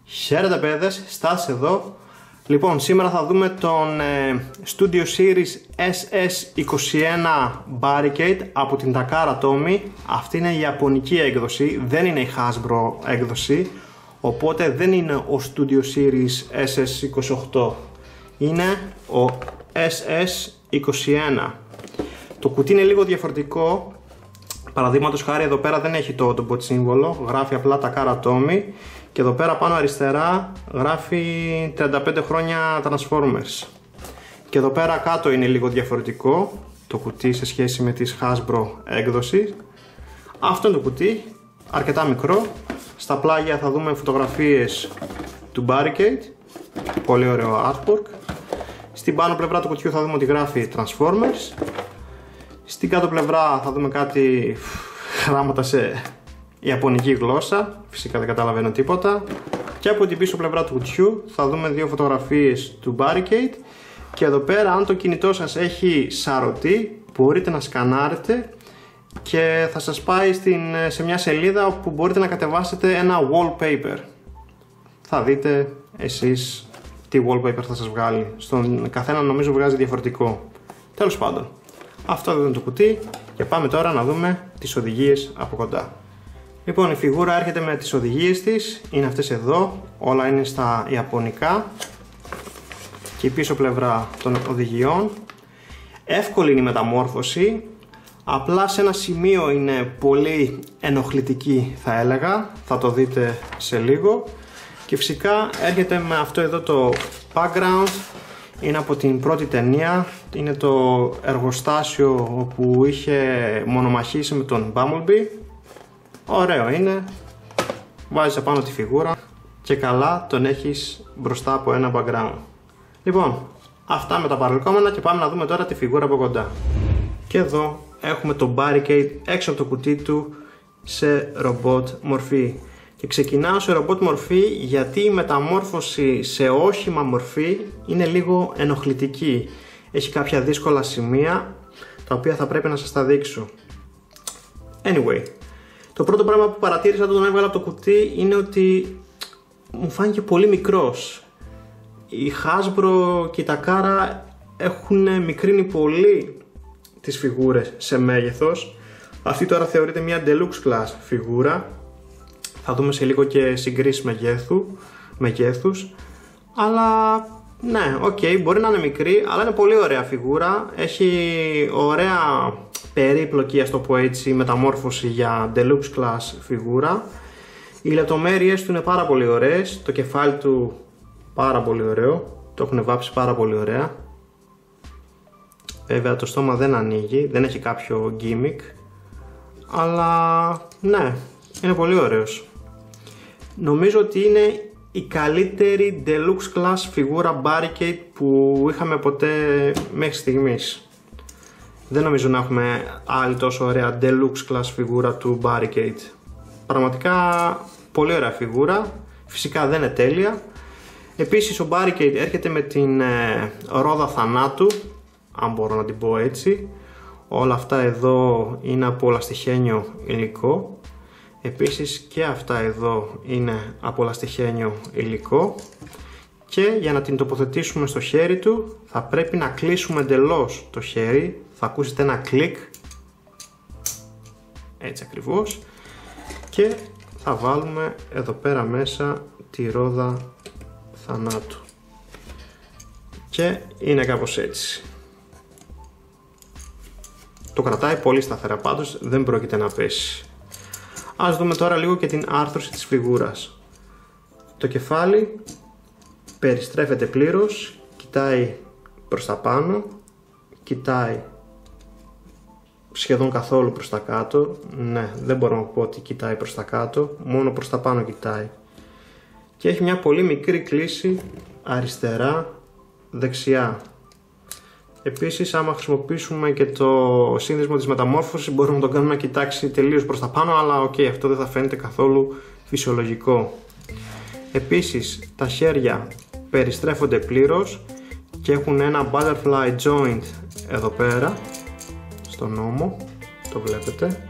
Χαίρετε παιδες, Στάς εδώ. Λοιπόν, σήμερα θα δούμε τον Studio Series SS21 Barricade από την Takara Tomy. Αυτή είναι η ιαπωνική έκδοση, δεν είναι η Hasbro έκδοση, οπότε δεν είναι ο Studio Series SS28, είναι ο SS21. Το κουτί είναι λίγο διαφορετικό. Παραδείγματος χάρη, εδώ πέρα δεν έχει το bot σύμβολο, γράφει απλά Takara Tomy. Και εδώ πέρα πάνω αριστερά γράφει 35 χρόνια Transformers. Και εδώ πέρα κάτω είναι λίγο διαφορετικό το κουτί σε σχέση με τις Hasbro έκδοση. Αυτό είναι το κουτί, αρκετά μικρό. Στα πλάγια θα δούμε φωτογραφίες του Barricade, πολύ ωραίο artwork. Στην πάνω πλευρά του κουτιού θα δούμε ότι γράφει Transformers. Στην κάτω πλευρά θα δούμε κάτι γράμματα σε ιαπωνική γλώσσα, φυσικά δεν καταλαβαίνω τίποτα. Και από την πίσω πλευρά του κουτιού θα δούμε δύο φωτογραφίες του Barricade. Και εδώ πέρα, αν το κινητό σας έχει σαρωτή, μπορείτε να σκανάρετε και θα σας πάει σε μια σελίδα όπου μπορείτε να κατεβάσετε ένα wallpaper. Θα δείτε εσείς τι wallpaper θα σας βγάλει. Στον καθένα νομίζω βγάζει διαφορετικό. Τέλος πάντων, αυτό εδώ είναι το κουτί και πάμε τώρα να δούμε τις οδηγίες από κοντά. Λοιπόν, η φιγούρα έρχεται με τις οδηγίες της, είναι αυτές εδώ, όλα είναι στα ιαπωνικά και η πίσω πλευρά των οδηγιών. Εύκολη είναι η μεταμόρφωση, απλά σε ένα σημείο είναι πολύ ενοχλητική θα έλεγα, θα το δείτε σε λίγο. Και φυσικά έρχεται με αυτό εδώ το background, είναι από την πρώτη ταινία, είναι το εργοστάσιο όπου είχε μονομαχήσει με τον Bumblebee. Ωραίο είναι, βάζεις απάνω τη φιγούρα και καλά τον έχεις μπροστά από ένα background. Λοιπόν, αυτά με τα παρελκόμενα και πάμε να δούμε τώρα τη φιγούρα από κοντά. Και εδώ έχουμε το Barricade έξω από το κουτί του σε ρομπότ μορφή. Και ξεκινάω σε ρομπότ μορφή γιατί η μεταμόρφωση σε όχημα μορφή είναι λίγο ενοχλητική. Έχει κάποια δύσκολα σημεία τα οποία θα πρέπει να σας τα δείξω. Anyway, το πρώτο πράγμα που παρατήρησα όταν τον έβγαλα από το κουτί είναι ότι μου φάνηκε πολύ μικρός. Η Hasbro και η Takara έχουν μικρύνει πολύ τις φιγούρες σε μέγεθος. Αυτή τώρα θεωρείται μια deluxe class φιγούρα. Θα δούμε σε λίγο και συγκρίσεις μεγέθους. Αλλά ναι, ok, μπορεί να είναι μικρή, αλλά είναι πολύ ωραία φιγούρα. Έχει ωραία περίπλοκη, ας το πω έτσι, μεταμόρφωση για deluxe class φιγούρα. Οι λεπτομέρειες του είναι πάρα πολύ ωραίες, το κεφάλι του πάρα πολύ ωραίο, το έχουν βάψει πάρα πολύ ωραία. Βέβαια το στόμα δεν ανοίγει, δεν έχει κάποιο gimmick, αλλά ναι, είναι πολύ ωραίος. Νομίζω ότι είναι η καλύτερη deluxe class φιγούρα Barricade που είχαμε ποτέ μέχρι στιγμής. Δεν νομίζω να έχουμε άλλη τόσο ωραία deluxe class φιγούρα του Barricade. Πραγματικά πολύ ωραία φιγούρα, φυσικά δεν είναι τέλεια. Επίσης ο Barricade έρχεται με την ρόδα θανάτου, αν μπορώ να την πω έτσι. Όλα αυτά εδώ είναι από λαστιχένιο υλικό. Επίσης και αυτά εδώ είναι από λαστιχένιο υλικό. Και για να την τοποθετήσουμε στο χέρι του θα πρέπει να κλείσουμε εντελώς το χέρι. Θα ακούσετε ένα κλικ, έτσι ακριβώς, και θα βάλουμε εδώ πέρα μέσα τη ρόδα θανάτου και είναι κάπως έτσι. Το κρατάει πολύ σταθερά πάντως, δεν πρόκειται να πέσει. Ας δούμε τώρα λίγο και την άρθρωση της φιγούρας. Το κεφάλι περιστρέφεται πλήρως, κοιτάει προς τα πάνω, κοιτάει σχεδόν καθόλου προς τα κάτω. Ναι, δεν μπορώ να πω ότι κοιτάει προς τα κάτω, μόνο προς τα πάνω κοιτάει. Και έχει μια πολύ μικρή κλίση αριστερά, δεξιά. Επίσης, άμα χρησιμοποιήσουμε και το σύνδεσμο της μεταμόρφωσης, μπορούμε να τον κάνουμε να κοιτάξει τελείως προς τα πάνω, αλλά ok, αυτό δεν θα φαίνεται καθόλου φυσιολογικό. Επίσης τα χέρια περιστρέφονται πλήρως και έχουν ένα butterfly joint εδώ πέρα στον ώμο, το βλέπετε.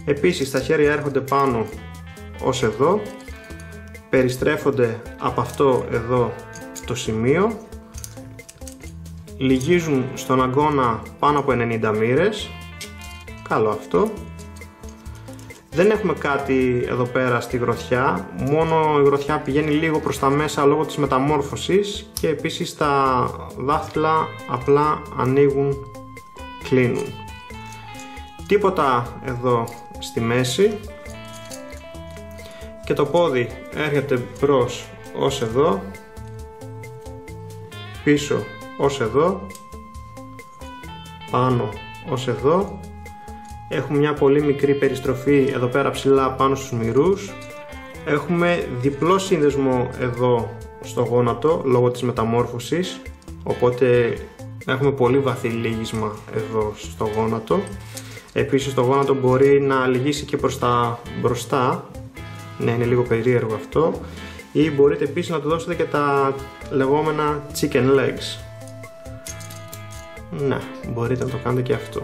Επίσης τα χέρια έρχονται πάνω ως εδώ, περιστρέφονται από αυτό εδώ το σημείο, λυγίζουν στον αγκώνα πάνω από 90 μοίρες, καλό αυτό. Δεν έχουμε κάτι εδώ πέρα στη γροθιά, μόνο η γροθιά πηγαίνει λίγο προς τα μέσα λόγω της μεταμόρφωσης και επίσης τα δάχτυλα απλά ανοίγουν, κλείνουν. Τίποτα εδώ στη μέση και το πόδι έρχεται μπρος ως εδώ, πίσω ως εδώ, πάνω ως εδώ. Έχουμε μια πολύ μικρή περιστροφή εδώ πέρα ψηλά πάνω στους μυρούς. Έχουμε διπλό σύνδεσμο εδώ στο γόνατο λόγω της μεταμόρφωσης, οπότε έχουμε πολύ βαθύ λύγισμα εδώ στο γόνατο. Επίσης το γόνατο μπορεί να λυγίσει και προς τα μπροστά, ναι, είναι λίγο περίεργο αυτό, ή μπορείτε επίσης να του δώσετε και τα λεγόμενα chicken legs. Ναι, μπορείτε να το κάνετε και αυτό.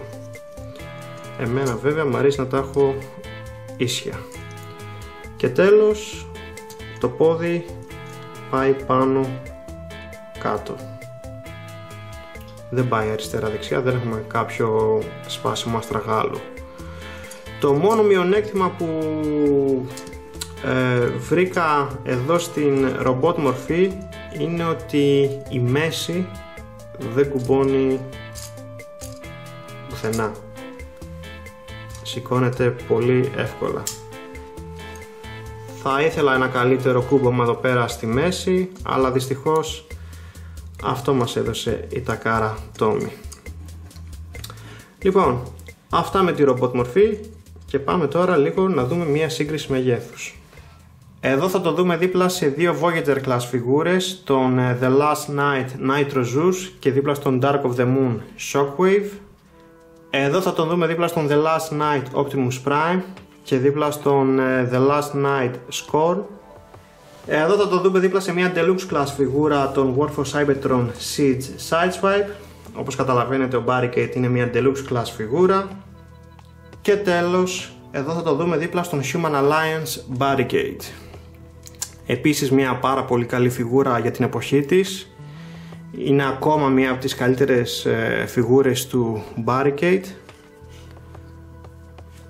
Εμένα βέβαια μου αρέσει να τα έχω ίσια. Και τέλος το πόδι πάει πάνω κάτω. Δεν πάει αριστερά δεξιά, δεν έχουμε κάποιο σπάσιμο αστραγάλου. Το μόνο μειονέκτημα που βρήκα εδώ στην ρομπότ μορφή είναι ότι η μέση δεν κουμπώνει πουθενά. Σηκώνεται πολύ εύκολα. Θα ήθελα ένα καλύτερο κούμπομα εδώ πέρα στη μέση, αλλά δυστυχώς αυτό μας έδωσε η Takara Tomy. Λοιπόν, αυτά με τη ρομπότ μορφή και πάμε τώρα λίγο να δούμε μία σύγκριση μεγέθους. Εδώ θα το δούμε δίπλα σε δύο Voyager class φιγούρες, τον The Last Night Nitro Zeus και δίπλα στον Dark of the Moon Shockwave. Εδώ θα τον δούμε δίπλα στον The Last Night Optimus Prime και δίπλα στον The Last Night Score. Εδώ θα το δούμε δίπλα σε μια Deluxe Class φιγούρα, τον War for Cybertron Siege Sideswipe. Όπως καταλαβαίνετε ο Barricade είναι μια Deluxe Class φιγούρα. Και τέλος, εδώ θα το δούμε δίπλα στον Human Alliance Barricade. Επίσης μια πάρα πολύ καλή φιγούρα για την εποχή της. Είναι ακόμα μια από τις καλύτερες φιγούρες του Barricade.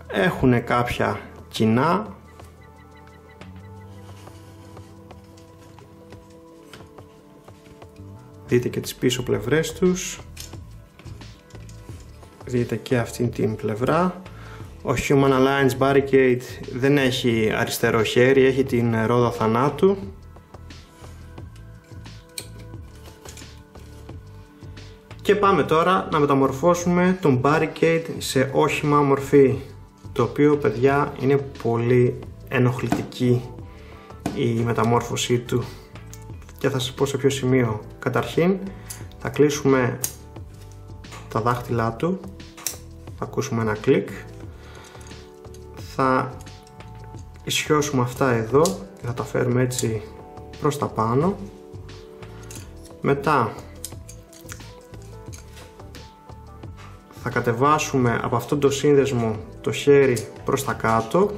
Έχουν κάποια κοινά. Δείτε και τις πίσω πλευρές τους. Δείτε και αυτήν την πλευρά. Ο Human Alliance Barricade δεν έχει αριστερό χέρι, έχει την ρόδα θανάτου. Και πάμε τώρα να μεταμορφώσουμε τον Barricade σε όχημα μορφή, το οποίο, παιδιά, είναι πολύ ενοχλητική η μεταμόρφωσή του. Και θα σας πω σε ποιο σημείο. Καταρχήν θα κλείσουμε τα δάχτυλά του, θα ακούσουμε ένα κλικ, θα ισιώσουμε αυτά εδώ και θα τα φέρουμε έτσι προς τα πάνω. Μετά θα κατεβάσουμε από αυτόν τον σύνδεσμο το χέρι προς τα κάτω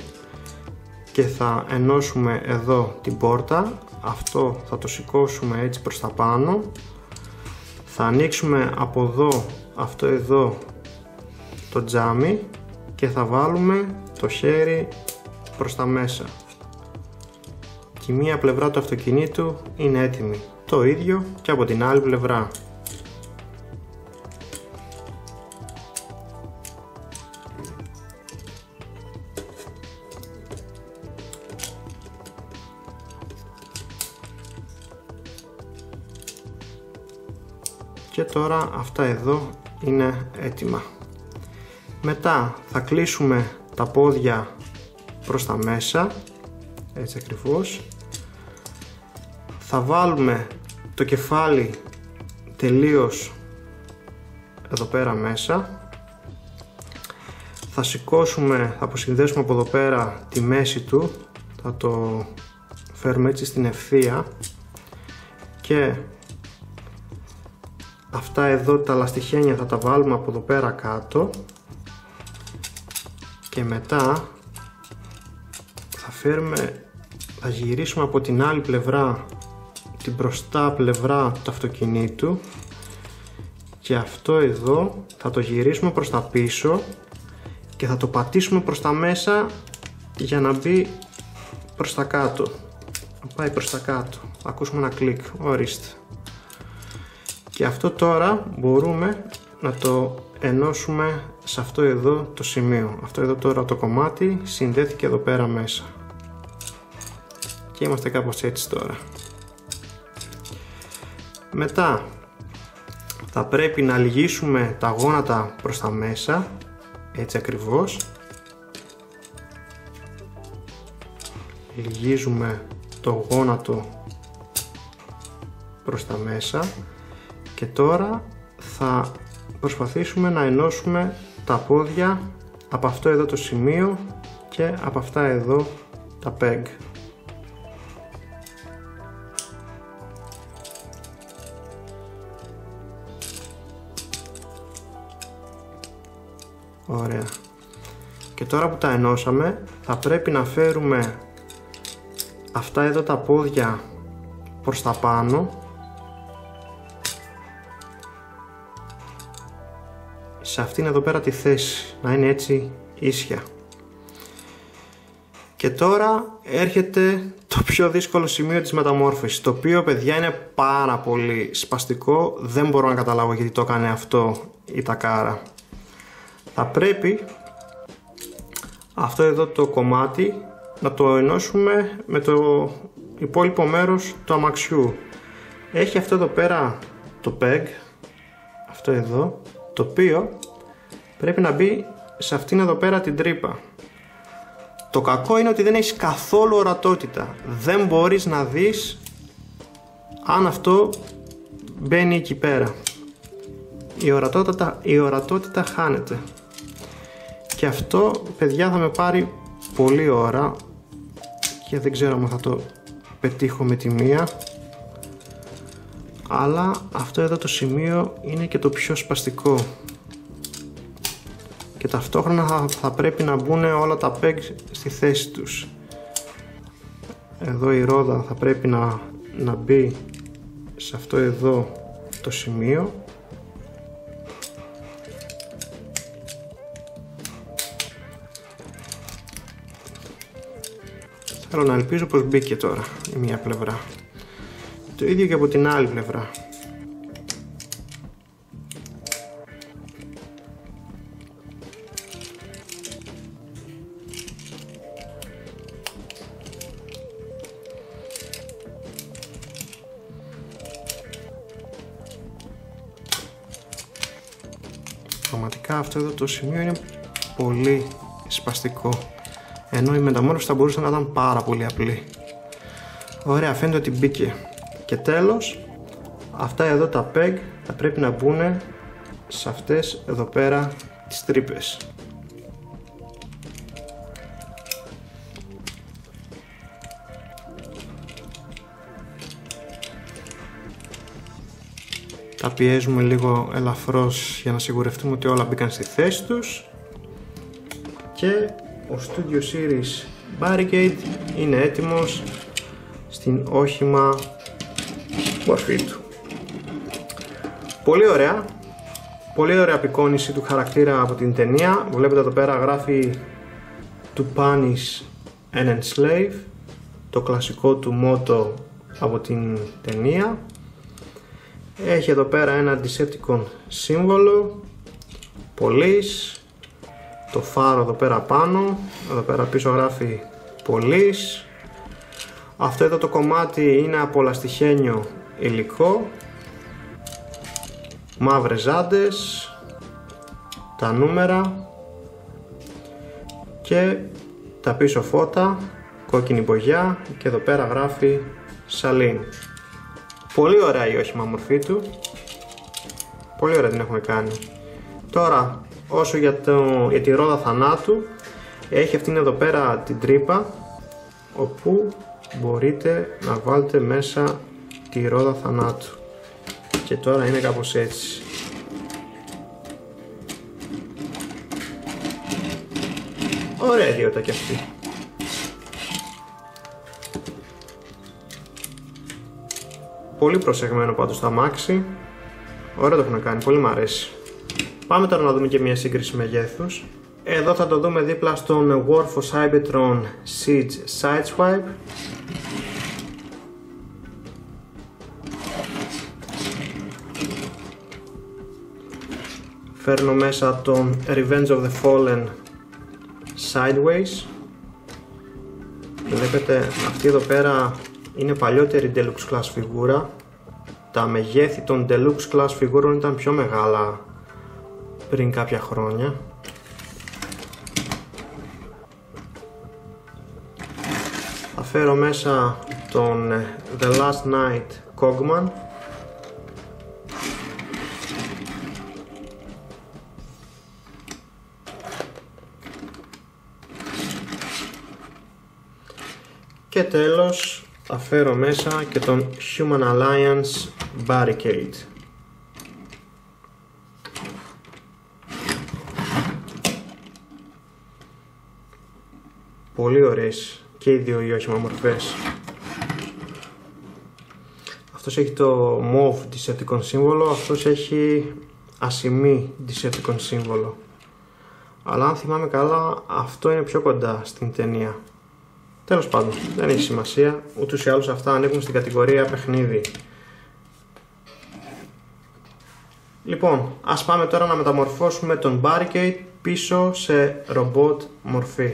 και θα ενώσουμε εδώ την πόρτα. Αυτό θα το σηκώσουμε έτσι προς τα πάνω. Θα ανοίξουμε από εδώ, αυτό εδώ, το τζάμι και θα βάλουμε το χέρι προς τα μέσα. Και η μία πλευρά του αυτοκινήτου είναι έτοιμη. Το ίδιο και από την άλλη πλευρά. Και τώρα αυτά εδώ είναι έτοιμα. Μετά θα κλείσουμε τα πόδια προς τα μέσα, έτσι ακριβώς. Θα βάλουμε το κεφάλι τελείως εδώ πέρα μέσα. Θα σηκώσουμε, θα αποσυνδέσουμε από εδώ πέρα τη μέση του, θα το φέρουμε έτσι στην ευθεία και αυτά εδώ τα λαστιχένια θα τα βάλουμε από εδώ πέρα κάτω και μετά θα γυρίσουμε από την άλλη πλευρά, την μπροστά πλευρά του αυτοκινήτου και αυτό εδώ θα το γυρίσουμε προς τα πίσω και θα το πατήσουμε προς τα μέσα για να μπει προς τα κάτω. Να πάει προς τα κάτω. Θα ακούσουμε ένα κλικ, ορίστε. Και αυτό τώρα μπορούμε να το ενώσουμε σε αυτό εδώ το σημείο. Αυτό εδώ τώρα το κομμάτι συνδέθηκε εδώ πέρα μέσα. Και είμαστε κάπως έτσι τώρα. Μετά θα πρέπει να λυγίσουμε τα γόνατα προς τα μέσα, έτσι ακριβώς. Λυγίζουμε το γόνατο προς τα μέσα και τώρα θα προσπαθήσουμε να ενώσουμε τα πόδια από αυτό εδώ το σημείο και από αυτά εδώ τα peg. Ωραία. Και τώρα που τα ενώσαμε θα πρέπει να φέρουμε αυτά εδώ τα πόδια προς τα πάνω σε αυτήν εδώ πέρα τη θέση, να είναι έτσι ίσια. Και τώρα έρχεται το πιο δύσκολο σημείο της μεταμόρφωσης, το οποίο παιδιά είναι πάρα πολύ σπαστικό, δεν μπορώ να καταλάβω γιατί το έκανε αυτό η Takara. Θα πρέπει αυτό εδώ το κομμάτι να το ενώσουμε με το υπόλοιπο μέρος του αμαξιού. Έχει αυτό εδώ πέρα το peg, αυτό εδώ, το οποίο πρέπει να μπει σε αυτήν εδώ πέρα την τρύπα. Το κακό είναι ότι δεν έχει καθόλου ορατότητα. Δεν μπορείς να δεις αν αυτό μπαίνει εκεί πέρα. Η ορατότητα χάνεται. Και αυτό παιδιά θα με πάρει πολλή ώρα και δεν ξέρω αν θα το πετύχω με τη μία, αλλά αυτό εδώ το σημείο είναι και το πιο σπαστικό και ταυτόχρονα θα πρέπει να μπουν όλα τα peg στη θέση τους. Εδώ η ρόδα θα πρέπει να μπει σε αυτό εδώ το σημείο. Θέλω να ελπίζω πως μπήκε τώρα η μία πλευρά. Το ίδιο και από την άλλη πλευρά. Πραγματικά αυτό εδώ το σημείο είναι πολύ σπαστικό, ενώ η μεταμόρφωση θα μπορούσε να ήταν πάρα πολύ απλή. Ωραία, φαίνεται ότι μπήκε. Και τέλος, αυτά εδώ τα peg θα πρέπει να μπουν σε αυτές εδώ πέρα τις τρύπες. Τα πιέζουμε λίγο ελαφρώς για να σιγουρευτούμε ότι όλα μπήκαν στη θέση τους και ο Studio Series Barricade είναι έτοιμος στην όχημα μορφή του. Πολύ ωραία απεικόνιση του χαρακτήρα από την ταινία. Βλέπετε εδώ πέρα γράφει To Punish an Enslave, το κλασικό του μότο από την ταινία. Έχει εδώ πέρα ένα Decepticon σύμβολο, Police, το φάρο εδώ πέρα πάνω, εδώ πέρα πίσω γράφει Police. Αυτό εδώ το κομμάτι είναι από λαστιχένιο υλικό, μαύρες ζάντες, τα νούμερα και τα πίσω φώτα, κόκκινη μπογιά και εδώ πέρα γράφει Σαλίν. Πολύ ωραία η όχημα μορφή του, πολύ ωραία την έχουμε κάνει. Τώρα όσο για τη ρόδα θανάτου, έχει αυτήν εδώ πέρα την τρύπα όπου μπορείτε να βάλετε μέσα τη ρόδα θανάτου. Και τώρα είναι κάπως έτσι. Ωραία ιδιότητα και αυτή. Πολύ προσεγμένο πάντως το αμάξι. Ωραία το έχουν κάνει, πολύ μου αρέσει. Πάμε τώρα να δούμε και μια σύγκριση μεγέθους. Εδώ θα το δούμε δίπλα στον Workhorse Cybertron Siege Sideswipe. Φέρνω μέσα τον Revenge of the Fallen Sideways. Βλέπετε αυτή εδώ πέρα είναι παλιότερη Deluxe Class φιγούρα. Τα μεγέθη των Deluxe Class φιγούρων ήταν πιο μεγάλα πριν κάποια χρόνια. Θα φέρω μέσα τον The Last Night Cogman. Και τέλος θα φέρω μέσα και τον Human Alliance Barricade. Πολύ ωραίες και οι δύο οι όχημα μορφές. Αυτός έχει το mauve Decepticon σύμβολο, αυτός έχει ασημή Decepticon σύμβολο. Αλλά αν θυμάμαι καλά αυτό είναι πιο κοντά στην ταινία. Τέλος πάντων, δεν έχει σημασία, ούτως ή άλλως αυτά ανήκουν στην κατηγορία παιχνίδι. Λοιπόν, ας πάμε τώρα να μεταμορφώσουμε τον Barricade πίσω σε ρομπότ μορφή.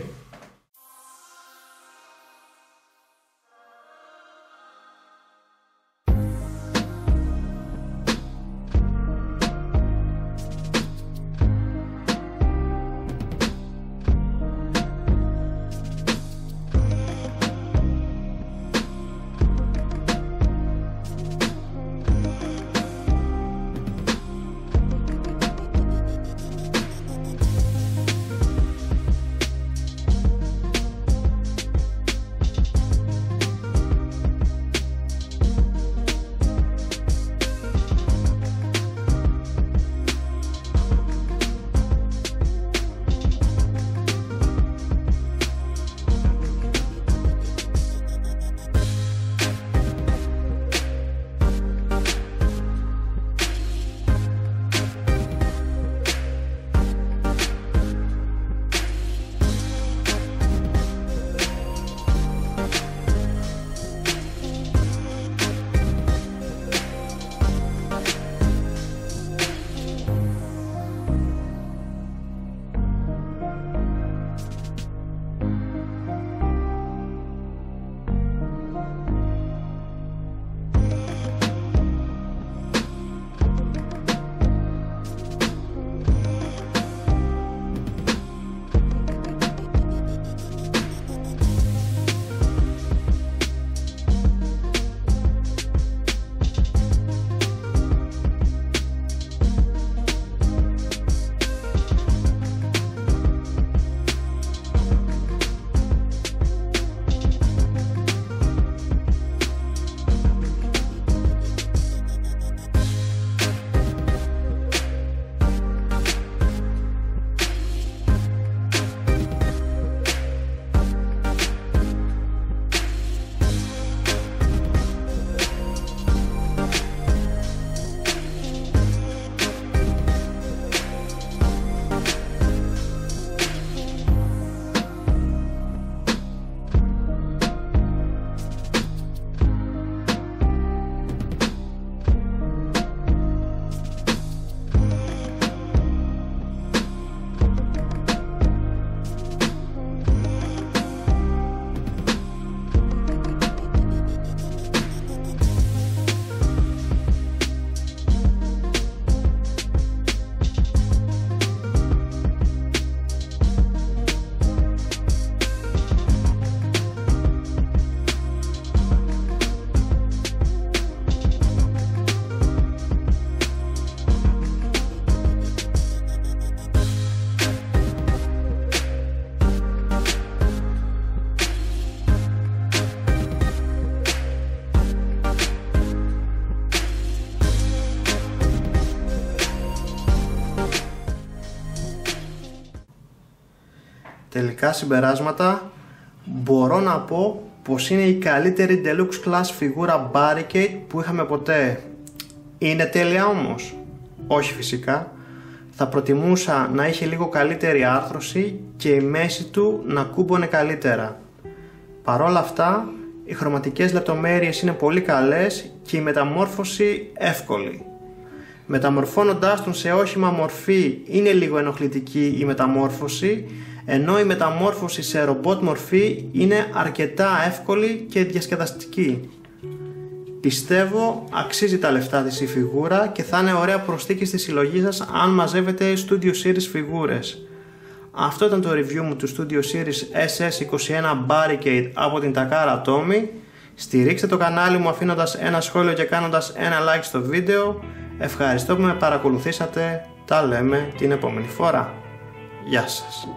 Τελικά συμπεράσματα, μπορώ να πω πως είναι η καλύτερη Deluxe Class φιγούρα Barricade που είχαμε ποτέ. Είναι τέλεια όμως? Όχι φυσικά. Θα προτιμούσα να είχε λίγο καλύτερη άρθρωση και η μέση του να κούμπονε καλύτερα. Παρόλα αυτά, οι χρωματικές λεπτομέρειες είναι πολύ καλές και η μεταμόρφωση εύκολη. Μεταμορφώνοντάς τον σε όχημα μορφή είναι λίγο ενοχλητική η μεταμόρφωση, ενώ η μεταμόρφωση σε ρομπότ μορφή είναι αρκετά εύκολη και διασκεδαστική. Πιστεύω αξίζει τα λεφτά της η φιγούρα και θα είναι ωραία προσθήκη στη συλλογή σας αν μαζεύετε Studio Series φιγούρες. Αυτό ήταν το review μου του Studio Series SS21 Barricade από την Takara Tomy. Στηρίξτε το κανάλι μου αφήνοντας ένα σχόλιο και κάνοντας ένα like στο βίντεο. Ευχαριστώ που με παρακολουθήσατε. Τα λέμε την επόμενη φορά. Γεια σας.